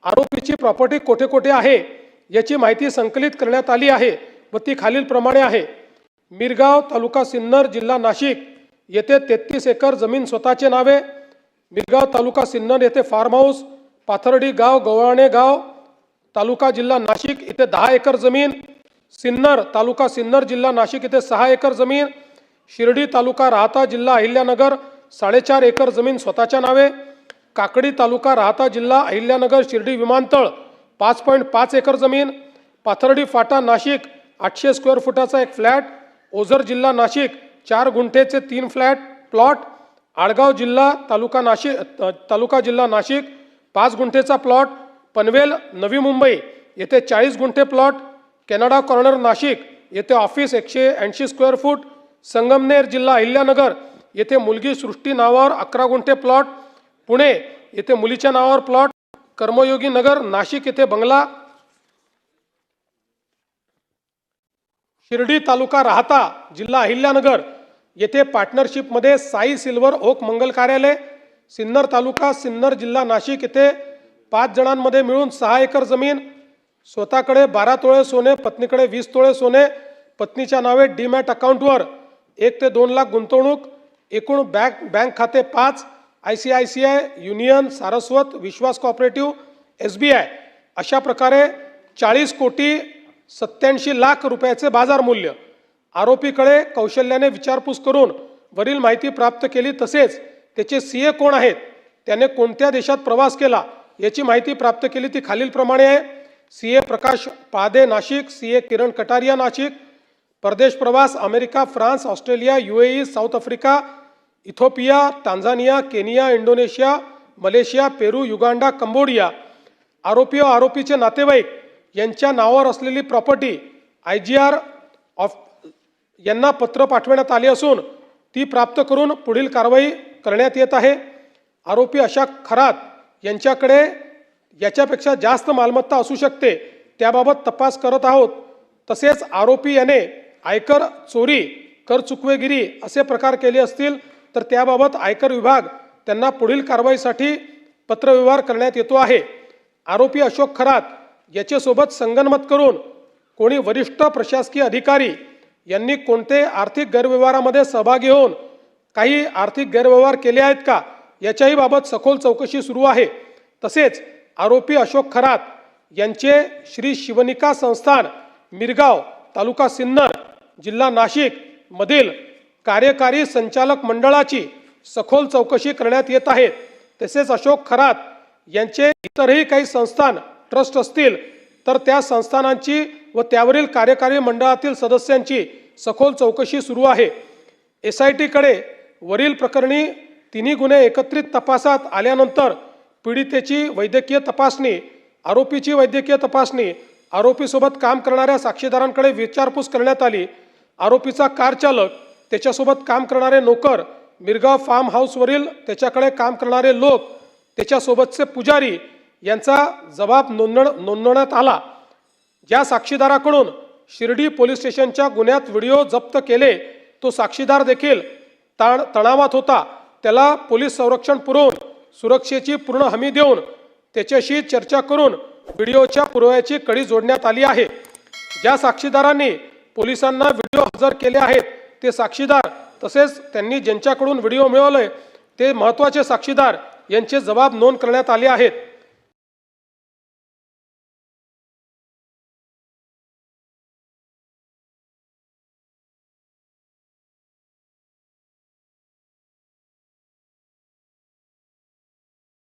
आरोपीची प्रॉपर्टी कोठे कोठे आहे याची माहिती संकलित करण्यात आली आहे व ती खालीलप्रमाणे आहे। मिरगाव तालुका सिन्नर जिल्हा नाशिक येथे 33 एकर जमीन स्वतःचे नावे। मिरगाव तालुका सिन्नर येथे फार्म हाऊस। पाथर्डी गाव गव्हाणे गाव तालुका जिल्हा नाशिक येथे 10 एकर जमीन। सिन्नर तालुका सिन्नर जिल्हा नाशिक येथे 6 एकर जमीन। शिर्डी तालुका राहता जिल्हा अहिल्यानगर 4.5 एकर जमीन स्वतःच्या नावे। काकडी तालुका राहता जिल्हा अहिल्यानगर शिर्डी विमानतळ 5.5 एकर जमीन। पाथर्डी फाटा नाशिक 800 स्क्वेअर फुटाचा एक फ्लॅट। ओझर जिल्हा नाशिक 4 गुंठेचे 3 फ्लॅट प्लॉट। आडगाव जिल्हा तालुका जिल्हा नाशिक 5 गुंठेचा प्लॉट। पनवेल नवी मुंबई येथे 40 गुंठे प्लॉट। कॅनडा कॉर्नर नाशिक येथे ऑफिस 180 स्क्वेअर फूट। संगमनेर जिल्हा अहिल्यानगर येथे मुलगी सृष्टी नावावर 11 गुंठे प्लॉट। पुणे येथे मुलीच्या नावावर प्लॉट। कर्मयोगी नगर नाशिक येथे बंगला। शिर्डी तालुका राहता जिल्हा अहिल्यानगर येथे पार्टनरशिप मध्ये साई सिल्वर ओक मंगल कार्यालय। सिन्नर तालुका सिन्नर जिल्हा नाशिक येथे 5 जणांमध्ये मिळून 6 एकर जमीन। स्वतःकडे 12 तोळे सोने, पत्नीकडे 20 तोळे सोने। पत्नीच्या नावे डीमॅट अकाउंटवर 1 ते 2 लाख गुंतवणूक। एकूण बँक खाते 5 ICICI, युनियन, सारस्वत, विश्वास कोऑपरेटिव्ह, SBI अशा प्रकारे 40 कोटी 87 लाख रुपयाचे बाजार मूल्य। आरोपीकडे कौशल्याने विचारपूस करून वरील माहिती प्राप्त केली। तसेच त्याचे CA कोण आहेत, त्याने कोणत्या देशात प्रवास केला याची माहिती प्राप्त केली। ती खालीलप्रमाणे आहे। CA प्रकाश पादे नाशिक, CA किरण कटारिया नाशिक। परदेश प्रवास America, France, Australia, UAE, South Africa, Ethiopia, Tanzania, Kenya, Indonesia, Malaysia, Peru, Uganda, Cambodia. आरोपी व आरोपीचे नातेवाईक यांच्या नावावर असलेली प्रॉपर्टी IGR यांना पत्र पाठवण्यात आले असून ती प्राप्त करून पुढील कारवाई करण्यात येत आहे। आरोपी अशा खरात यांच्याकडे याच्यापेक्षा जास्त मालमत्ता असू शकते त्याबाबत तपास करत आहोत। तसेच आरोपी याने आयकर चोरी, कर चुकवेगिरी असे प्रकार केले असतील तर त्याबाबत आयकर विभाग त्यांना पुढील कारवाईसाठी पत्रव्यवहार करण्यात येतो आहे। आरोपी अशोक खरात याच्यासोबत संगनमत करून कोणी वरिष्ठ प्रशासकीय अधिकारी यांनी कोणते आर्थिक गैरव्यवहारामध्ये सहभागी होऊन काही आर्थिक गैरव्यवहार केले आहेत का याच्याही बाबत सखोल चौकशी सुरू आहे। तसेच आरोपी अशोक खरात यांचे श्री शिवनिका संस्थान मिरगाव तालुका सिन्नर जिल्हा नाशिक मधील कार्यकारी संचालक मंडळाची सखोल चौकशी करण्यात येत आहे। तसेच अशोक खरात यांचे इतरही काही संस्थान ट्रस्ट असतील तर त्या संस्थानांची व त्यावरील कार्यकारी मंडळातील सदस्यांची सखोल चौकशी सुरू आहे। SIT कडे वरील प्रकरणी तिन्ही गुन्हे एकत्रित तपासात आल्यानंतर पीडितेची वैद्यकीय तपासणी, आरोपीची वैद्यकीय तपासणी, आरोपीसोबत काम करणाऱ्या साक्षीदारांकडे विचारपूस करण्यात आली। आरोपीचा कार चालक, त्याच्यासोबत काम करणारे नोकर, मिरगाव फार्म हाऊसवरील त्याच्याकडे काम करणारे लोक, त्याच्यासोबतचे पुजारी यांचा जबाब नोंदवण्यात आला। ज्या साक्षीदाराकडून शिर्डी पोलीस स्टेशनच्या गुन्ह्यात व्हिडिओ जप्त केले तो साक्षीदार देखील तणावात होता। त्याला पोलीस संरक्षण पुरवून सुरक्षेची पूर्ण हमी देऊन त्याच्याशी चर्चा करून व्हिडिओच्या पुराव्याची कडी जोडण्यात आली आहे। ज्या साक्षीदारांनी पोलिसांना व्हिडिओ हजर केले आहेत ते साक्षीदार तसेच त्यांनी ज्यांच्याकडून व्हिडिओ मिळवले ते महत्त्वाचे साक्षीदार यांचे जबाब नोंद करण्यात आले आहेत।